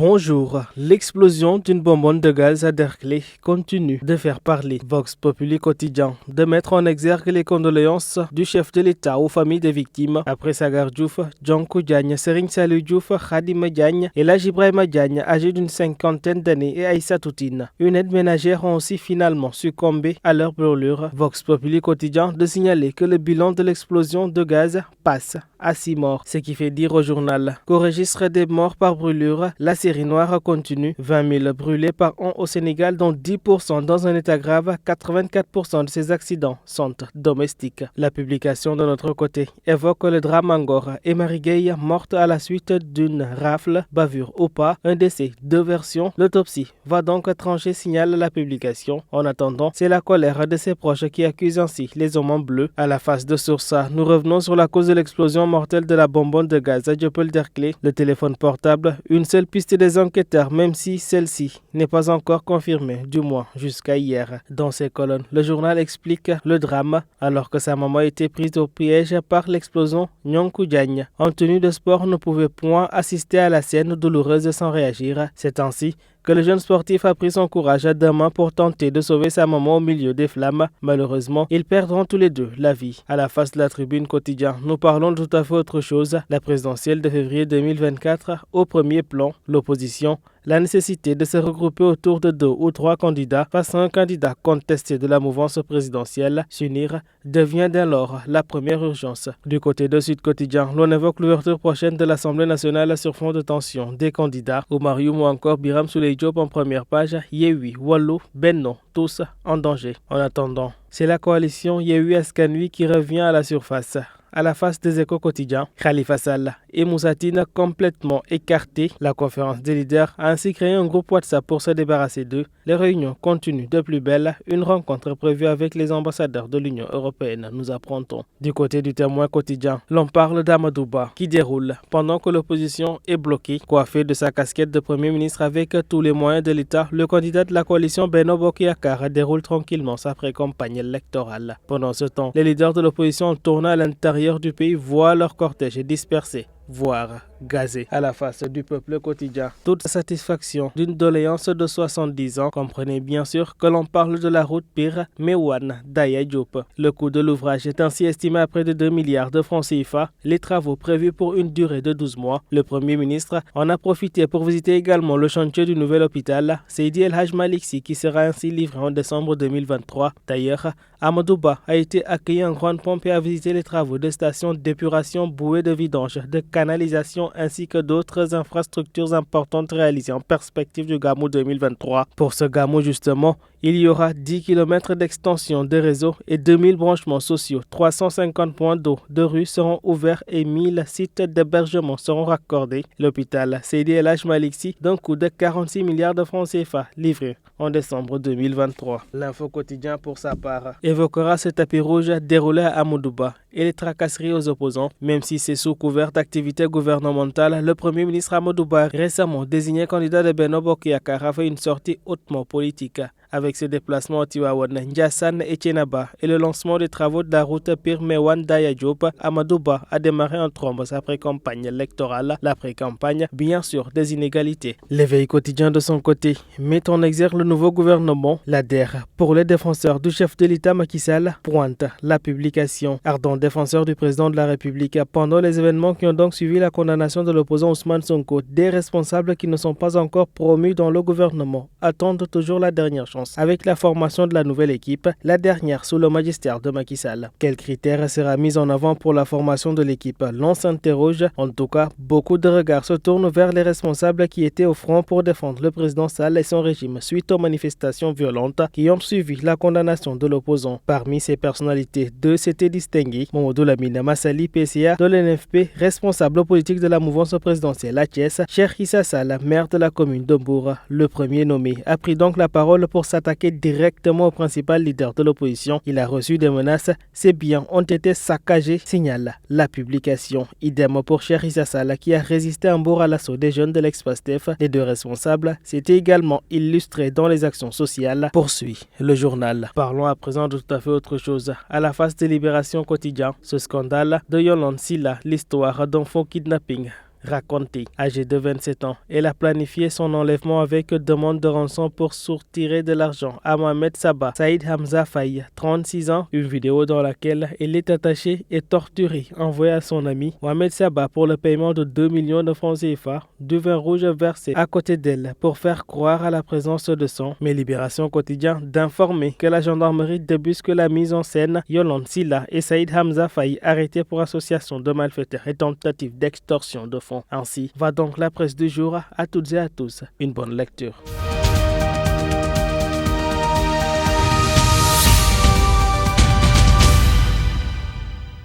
Bonjour. L'explosion d'une bonbonne de gaz à Derklé continue de faire parler. Vox Populi quotidien de mettre en exergue les condoléances du chef de l'État aux familles des victimes après Sagar Diouf, Djankou Diagne, Serigne Saliou Diouf, Khadim Diagne et Elhadji Ibrahima Diagne, âgés d'une cinquantaine d'années, et Aïssa Toutine. Une aide ménagère ont aussi finalement succombé à leur brûlure. Vox Populi quotidien de signaler que le bilan de l'explosion de gaz passe à 6 morts, ce qui fait dire au journal qu'au registre des morts par brûlure, la série noire continue. 20 000 brûlés par an au Sénégal, dont 10% dans un état grave. 84% de ces accidents sont domestiques. La publication de notre côté évoque le drame à Ngor et Marie Gueye morte à la suite d'une rafle, bavure ou pas, un décès, 2 versions. L'autopsie va donc trancher, signale la publication. En attendant, c'est la colère de ses proches qui accuse ainsi les hommes en bleu. À la face de source, nous revenons sur la cause de l'explosion mortelle de la bonbonne de gaz à Dieuppeul-Derklé. Le téléphone portable, une seule piste des enquêteurs, même si celle-ci n'est pas encore confirmée, du moins jusqu'à hier. Dans ses colonnes, le journal explique le drame alors que sa maman était prise au piège par l'explosion. Djankou Diagne, en tenue de sport, ne pouvait point assister à la scène douloureuse sans réagir. C'est ainsi que le jeune sportif a pris son courage à deux mains pour tenter de sauver sa maman au milieu des flammes. Malheureusement, ils perdront tous les deux la vie. À la face de la tribune quotidien, nous parlons de tout à fait autre chose. La présidentielle de février 2024 au premier plan, l'opposition, la nécessité de se regrouper autour de 2 ou 3 candidats face à un candidat contesté de la mouvance présidentielle. S'unir devient dès lors la première urgence. Du côté de Sud Quotidien, l'on évoque l'ouverture prochaine de l'Assemblée nationale sur fond de tension des candidats. Oumar Youm ou encore Birame Souleye Diop en première page. Yewwi, Wallu, Benno, tous en danger. En attendant, c'est la coalition Yewwi Askan Wi qui revient à la surface. À la face des Échos quotidiens, Khalifa Sall et Moussa Tine complètement écartés. La conférence des leaders a ainsi créé un groupe WhatsApp pour se débarrasser d'eux. Les réunions continuent de plus belle. Une rencontre prévue avec les ambassadeurs de l'Union européenne, nous apprendons. Du côté du Témoin quotidien, l'on parle d'Amadou Ba qui déroule pendant que l'opposition est bloquée. Coiffé de sa casquette de Premier ministre avec tous les moyens de l'État, le candidat de la coalition Benno Bokk Yakaar déroule tranquillement sa pré-campagne électorale. Pendant ce temps, les leaders de l'opposition tournent à l'intérieur du pays voient leur cortège dispersé, voire gazé. À la face du peuple quotidien, toute satisfaction d'une doléance de 70 ans. Comprenez bien sûr que l'on parle de la route Pire-Meouane d'Aya Diop. Le coût de l'ouvrage est ainsi estimé à près de 2 milliards de francs CFA. Les travaux prévus pour une durée de 12 mois. Le Premier ministre en a profité pour visiter également le chantier du nouvel hôpital Seydi El-Hadj Malick Sy qui sera ainsi livré en décembre 2023. D'ailleurs, Amadou Ba a été accueilli en grande pompe et a visité les travaux de stations d'épuration, bouées de vidange, de canalisation ainsi que d'autres infrastructures importantes réalisées en perspective du Gamou 2023. Pour ce Gamou justement, il y aura 10 km d'extension de réseau et 2000 branchements sociaux. 350 points d'eau, de rues seront ouverts et 1000 sites d'hébergement seront raccordés. L'hôpital Seydi El-Hadj Malick Sy d'un coût de 46 milliards de francs CFA livré en décembre 2023. L'info quotidien pour sa part évoquera ce tapis rouge déroulé à Amadou Ba et les tracasseries aux opposants. Même si c'est sous couvert d'activité gouvernementale, le Premier ministre Amadou Ba, récemment désigné candidat de Benno Bokk Yakaar, a fait une sortie hautement politique. Avec ses déplacements à Tivaouane, Ndiassane et Thiénaba et le lancement des travaux de la route Pire-Meouane d'Aya Diop, Amadou Ba a démarré en trombe sa pré-campagne électorale. La pré-campagne, bien sûr, des inégalités. L'éveil quotidien de son côté met en exergue le nouveau gouvernement. L'ADER, pour les défenseurs du chef de l'État Macky Sall, pointe la publication. Ardent défenseur du président de la République, pendant les événements qui ont donc suivi la condamnation de l'opposant Ousmane Sonko, des responsables qui ne sont pas encore promus dans le gouvernement attendent toujours la dernière chance. Avec la formation de la nouvelle équipe, la dernière sous le magistère de Macky Sall. Quels critères sera mis en avant pour la formation de l'équipe? L'on s'interroge. En tout cas, beaucoup de regards se tournent vers les responsables qui étaient au front pour défendre le président Sall et son régime suite aux manifestations violentes qui ont suivi la condamnation de l'opposant. Parmi ces personnalités, 2 s'étaient distingués. Mamadou Lamine Massali, PCA de l'NFP, responsable politique de la mouvance présidentielle à Thiès. Cheikh Issa Sall, maire de la commune de Mbour, le premier nommé, a pris donc la parole pour s'attaquer directement au principal leader de l'opposition. Il a reçu des menaces. Ses biens ont été saccagés, signale la publication. Idem pour Cheikh Issa Sall qui a résisté en Mbour à l'assaut des jeunes de l'ex-Pastef. Les 2 responsables s'étaient également illustrés dans les actions sociales, poursuit le journal. Parlons à présent de tout à fait autre chose. À la face de Libération quotidien, ce scandale de Yolande Silla, l'histoire d'un faux kidnapping raconté. Âgée de 27 ans, elle a planifié son enlèvement avec demande de rançon pour soutirer de l'argent à Mohamed Saba Saïd Hamza Faye, 36 ans. Une vidéo dans laquelle elle est attachée et torturée envoyée à son ami Mohamed Saba pour le paiement de 2 millions de francs CFA, du vin rouge versé à côté d'elle pour faire croire à la présence de sang. Mais Libération Quotidien d'informer que la gendarmerie débusque la mise en scène. Yolande Silla et Saïd Hamza Faye arrêtés pour association de malfaiteurs et tentative d'extorsion de fonds. Ainsi va donc la presse du jour. À toutes et à tous, une bonne lecture.